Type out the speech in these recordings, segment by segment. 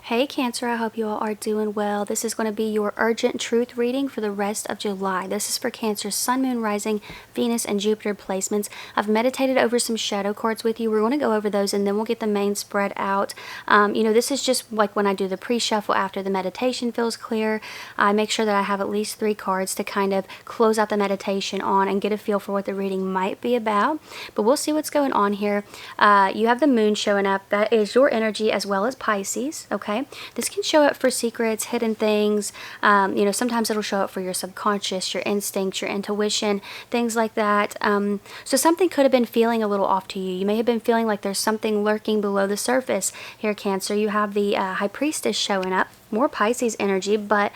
Hey Cancer, I hope you all are doing well. This is going to be your urgent truth reading for the rest of July. This is for Cancer's Sun, Moon, Rising, Venus, and Jupiter placements. I've meditated over some shadow cards with you. We're going to go over those and then we'll get the main spread out. This is just like when I do the pre-shuffle after the meditation feels clear. I make sure that I have at least 3 cards to kind of close out the meditation on and get a feel for what the reading might be about. But we'll see what's going on here. You have the moon showing up. That is your energy as well as Pisces, okay? This can show up for secrets, hidden things. Sometimes it'll show up for your subconscious, your instincts, your intuition, things like that. So something could have been feeling a little off to you. You may have been feeling like there's something lurking below the surface here, Cancer. You have the High Priestess showing up, more Pisces energy, but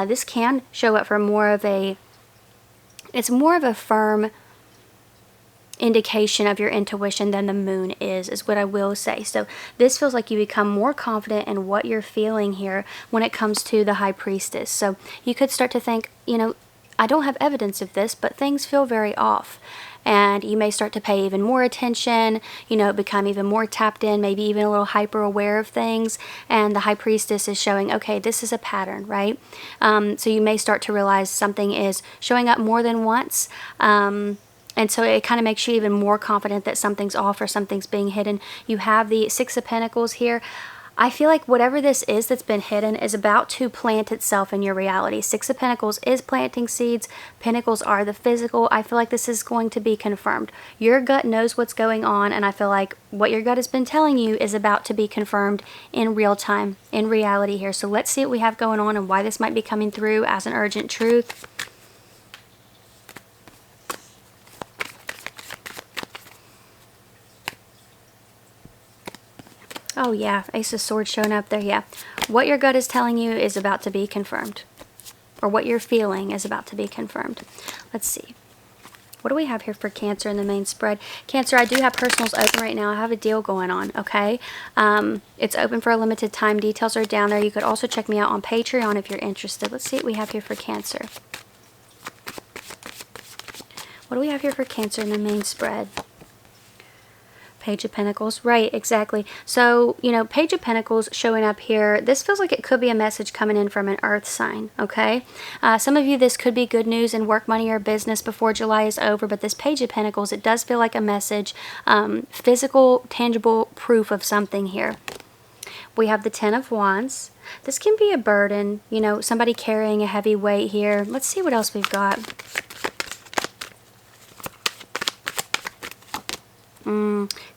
this can show up for it's more of a firm indication of your intuition than the moon is what I will say. So this feels like you become more confident in what you're feeling here when it comes to the High Priestess. So you could start to think, I don't have evidence of this, but things feel very off. And you may start to pay even more attention, become even more tapped in, maybe even a little hyper aware of things. And the High Priestess is showing, okay, this is a pattern, right? So you may start to realize something is showing up more than once. And so it kind of makes you even more confident that something's off or something's being hidden. You have the Six of Pentacles here. I feel like whatever this is that's been hidden is about to plant itself in your reality. Six of Pentacles is planting seeds. Pentacles are the physical. I feel like this is going to be confirmed. Your gut knows what's going on, and I feel like what your gut has been telling you is about to be confirmed in real time, in reality here. So let's see what we have going on and why this might be coming through as an urgent truth. Oh yeah, Ace of Swords showing up there, yeah. What your gut is telling you is about to be confirmed. Or what you're feeling is about to be confirmed. Let's see. What do we have here for Cancer in the main spread? Cancer, I do have personals open right now. I have a deal going on, okay? It's open for a limited time. Details are down there. You could also check me out on Patreon if you're interested. Let's see what we have here for Cancer. What do we have here for Cancer in the main spread? Page of Pentacles. Right, exactly. So, Page of Pentacles showing up here. This feels like it could be a message coming in from an earth sign, okay? Some of you, this could be good news in work, money, or business before July is over, but this Page of Pentacles, it does feel like a message, physical, tangible proof of something here. We have the Ten of Wands. This can be a burden, somebody carrying a heavy weight here. Let's see what else we've got.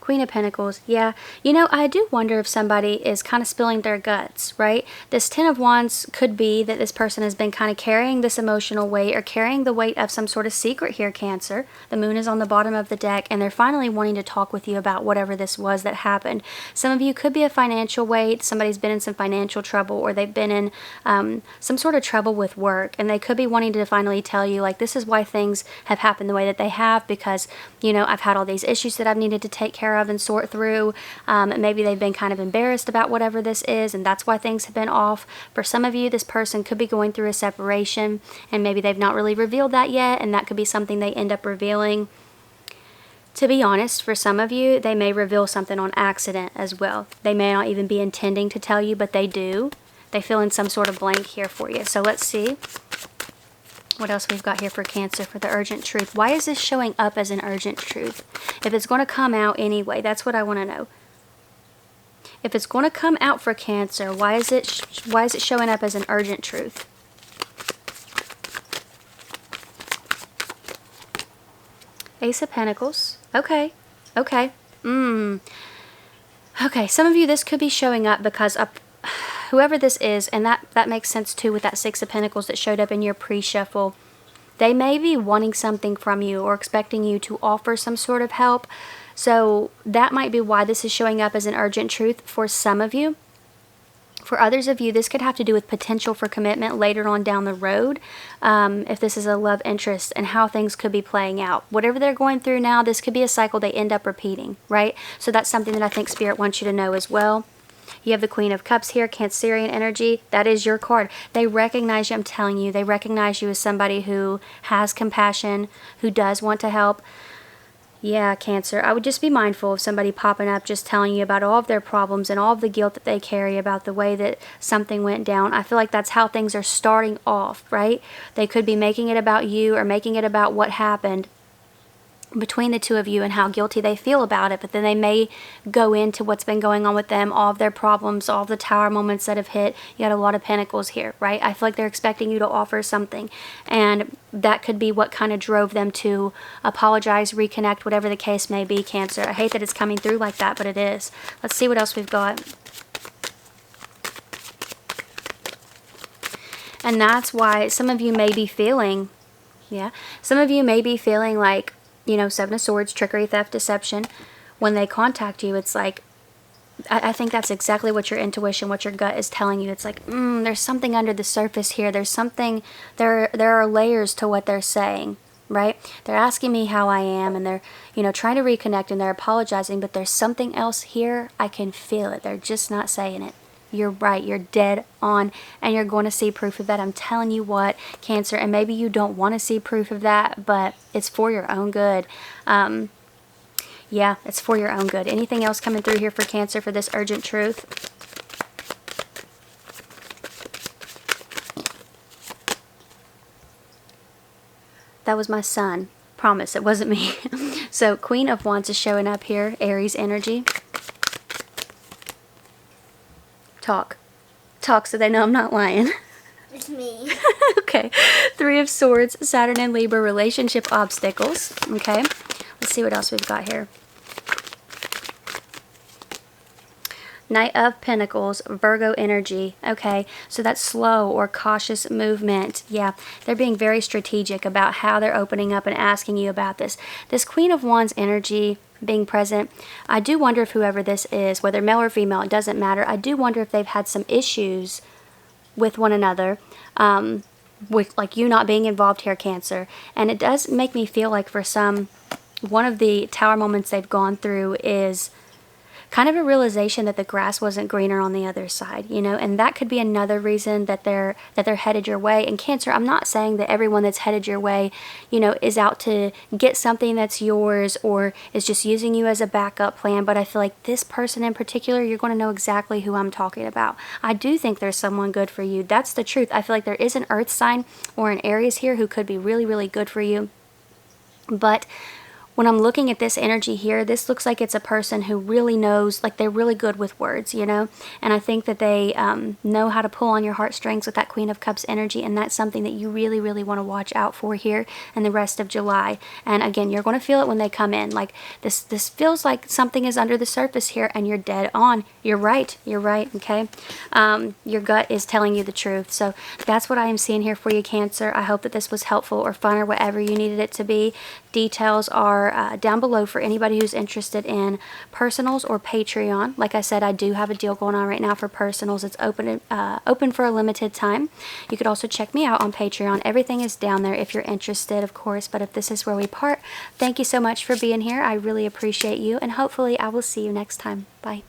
Queen of Pentacles. Yeah, I do wonder if somebody is kind of spilling their guts, right? This Ten of Wands could be that this person has been kind of carrying this emotional weight or carrying the weight of some sort of secret here, Cancer. The moon is on the bottom of the deck and they're finally wanting to talk with you about whatever this was that happened. Some of you could be a financial weight. Somebody's been in some financial trouble, or they've been in some sort of trouble with work, and they could be wanting to finally tell you, like, this is why things have happened the way that they have, because, I've had all these issues that I've needed to take care of and sort through. Maybe they've been kind of embarrassed about whatever this is, and that's why things have been off. For some of you, this person could be going through a separation, and maybe they've not really revealed that yet, and that could be something they end up revealing. To be honest, for some of you, they may reveal something on accident as well. They may not even be intending to tell you, but they do. They fill in some sort of blank here for you. So let's see what else we've got here for Cancer for the urgent truth. Why is this showing up as an urgent truth? If it's going to come out anyway, that's what I want to know. If it's going to come out for Cancer, why is it showing up as an urgent truth? Ace of Pentacles. Okay. Okay. Okay, some of you, this could be showing up because whoever this is, and that makes sense too with that Six of Pentacles that showed up in your pre-shuffle. They may be wanting something from you or expecting you to offer some sort of help. So that might be why this is showing up as an urgent truth for some of you. For others of you, this could have to do with potential for commitment later on down the road, if this is a love interest, and how things could be playing out. Whatever they're going through now, this could be a cycle they end up repeating, right? So that's something that I think Spirit wants you to know as well. You have the Queen of Cups here, Cancerian energy. That is your card. They recognize you, I'm telling you. They recognize you as somebody who has compassion, who does want to help. Yeah, Cancer, I would just be mindful of somebody popping up just telling you about all of their problems and all of the guilt that they carry about the way that something went down. I feel like that's how things are starting off, right? They could be making it about you or making it about what happened between the two of you and how guilty they feel about it, but then they may go into what's been going on with them, all of their problems, all of the tower moments that have hit. You got a lot of pentacles here, right? I feel like they're expecting you to offer something, and that could be what kind of drove them to apologize, reconnect, whatever the case may be, Cancer. I hate that it's coming through like that, but it is. Let's see what else we've got. And that's why some of you may be feeling, some of you may be feeling like, you know, Seven of Swords, trickery, theft, deception. When they contact you, it's like, I think that's exactly what your intuition, what your gut is telling you. It's like, there's something under the surface here. There's something, there are layers to what they're saying, right? They're asking me how I am, and they're, you know, trying to reconnect, and they're apologizing, but there's something else here. I can feel it. They're just not saying it. You're right. You're dead on, and you're going to see proof of that. I'm telling you what, Cancer, and maybe you don't want to see proof of that, but it's for your own good. Yeah, it's for your own good. Anything else coming through here for Cancer for this urgent truth? That was my son. Promise, it wasn't me. So Queen of Wands is showing up here. Aries energy. Talk so they know I'm not lying. It's me. Okay. Three of Swords, Saturn and Libra, relationship obstacles. Okay. Let's see what else we've got here. Knight of Pentacles, Virgo energy. Okay, so that's slow or cautious movement. Yeah, they're being very strategic about how they're opening up and asking you about this. This Queen of Wands energy being present, I do wonder if whoever this is, whether male or female, it doesn't matter. I do wonder if they've had some issues with one another, with like you not being involved here, Cancer. And it does make me feel like for some, one of the tower moments they've gone through is kind of a realization that the grass wasn't greener on the other side, you know, and that could be another reason that they're headed your way. And Cancer, I'm not saying that everyone that's headed your way, you know, is out to get something that's yours or is just using you as a backup plan, but I feel like this person in particular, you're going to know exactly who I'm talking about. I do think there's someone good for you. That's the truth. I feel like there is an earth sign or an Aries here who could be really, really good for you. But when I'm looking at this energy here, this looks like it's a person who really knows, like they're really good with words, you know? And I think that they know how to pull on your heartstrings with that Queen of Cups energy, and that's something that you really, really want to watch out for here in the rest of July. And again, you're going to feel it when they come in. Like this feels like something is under the surface here, and you're dead on. You're right, okay? Your gut is telling you the truth. So that's what I am seeing here for you, Cancer. I hope that this was helpful or fun or whatever you needed it to be. Details are down below for anybody who's interested in personals or Patreon. Like I said, I do have a deal going on right now for personals. It's open for a limited time. You could also check me out on Patreon. Everything is down there if you're interested, of course. But if this is where we part, thank you so much for being here. I really appreciate you, and hopefully I will see you next time. Bye.